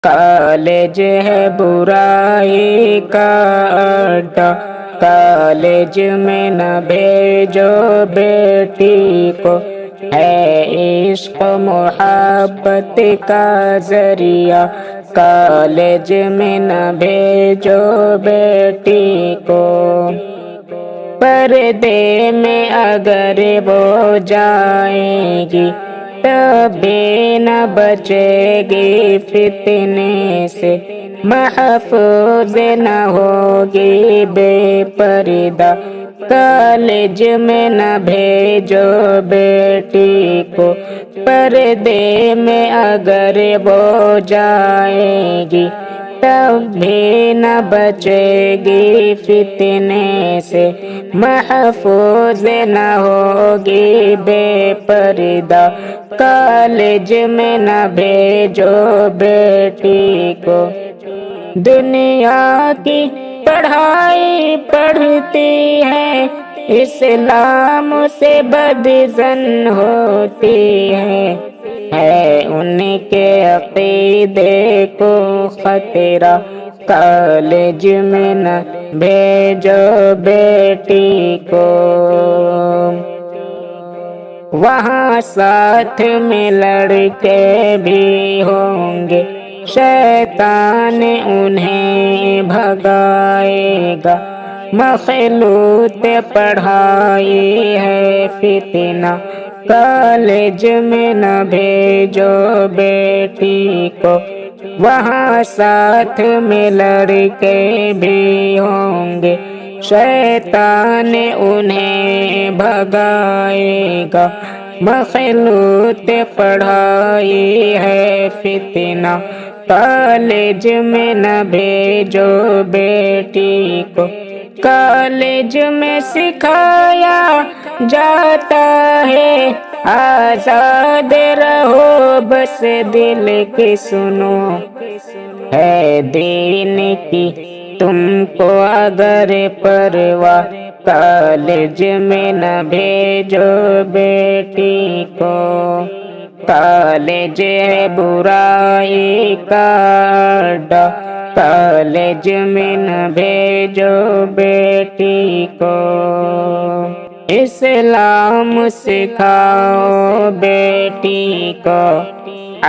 College ہے برائی کا اڈا، کالج میں نہ بھیجو بیٹی کو، ہے عشق محبت کا ذریعہ، کالج میں نہ بھیجو بیٹی کو۔ پردے میں اگر وہ جائے گی تبھی نہ بچے گی فتنے سے، محفوظ نہ ہوگی بے پردہ، کالج میں نہ بھیجو بیٹی کو۔ پردے میں اگر وہ جائے گی تب بھی نہ بچے گی فتنے سے، محفوظ نہ ہوگی بے پردہ، کالج میں نہ بھیجو بیٹی کو۔ دنیا کی پڑھائی پڑھتی ہے، اسلام سے بدظن ہوتی ہے ان کے عقیدے کو خطرہ، کالج میں نہ بھیجو بیٹی کو۔ وہاں ساتھ میں لڑکے بھی ہوں گے، شیطان انہیں بھگائے گا، مخلوط پڑھائی ہے فتنہ، کالج میں نہ بھیجو بیٹی کو۔ وہاں ساتھ میں لڑکے بھی ہوں گے، شیطان انہیں بھگائے گا، مخلوط پڑھائی ہے فتنہ، کالج میں نہ بھیجو بیٹی کو۔ کالج میں سکھایا جاتا ہے آزاد رہو بس دل کی سنو، ہے دین کی تم کو اگر پرواہ، کالج میں نہ بھیجو بیٹی کو۔ کالج ہے برائی کا اڈا، کالج میں نہ بھیجو بیٹی کو۔ اسلام سکھاؤ بیٹی کو،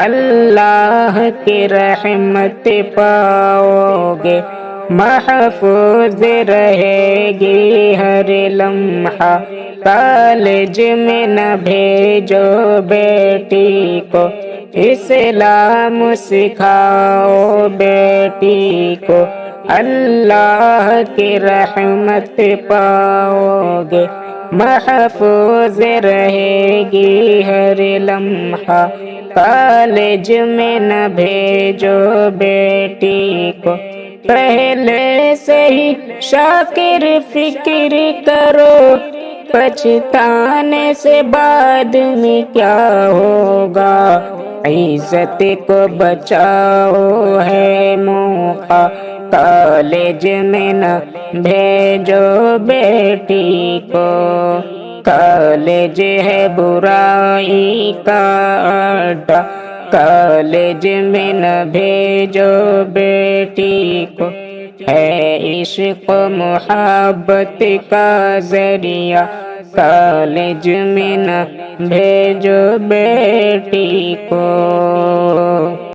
اللہ کی رحمت پاؤ گے، محفوظ رہے گی ہر لمحہ، کالج میں نہ بھیجو بیٹی کو۔ اسلام سکھاؤ بیٹی کو، اللہ کی رحمت پاؤ گے، محفوظ رہے گی ہر لمحہ، کالج میں نہ بھیجو بیٹی کو۔ پہلے سے ہی شاکر فکر کرو، پچھتانے سے بعد میں کیا ہوگا، عزت کو بچاؤ ہے موقع، کالج میں نہ بھیجو بیٹی کو۔ کالج ہے برائی کا اڈا، کالج میں نہ بھیجو بیٹی کو، ہے عشق محبت کا ذریعہ، کالج میں نہ بھیجو بیٹی کو۔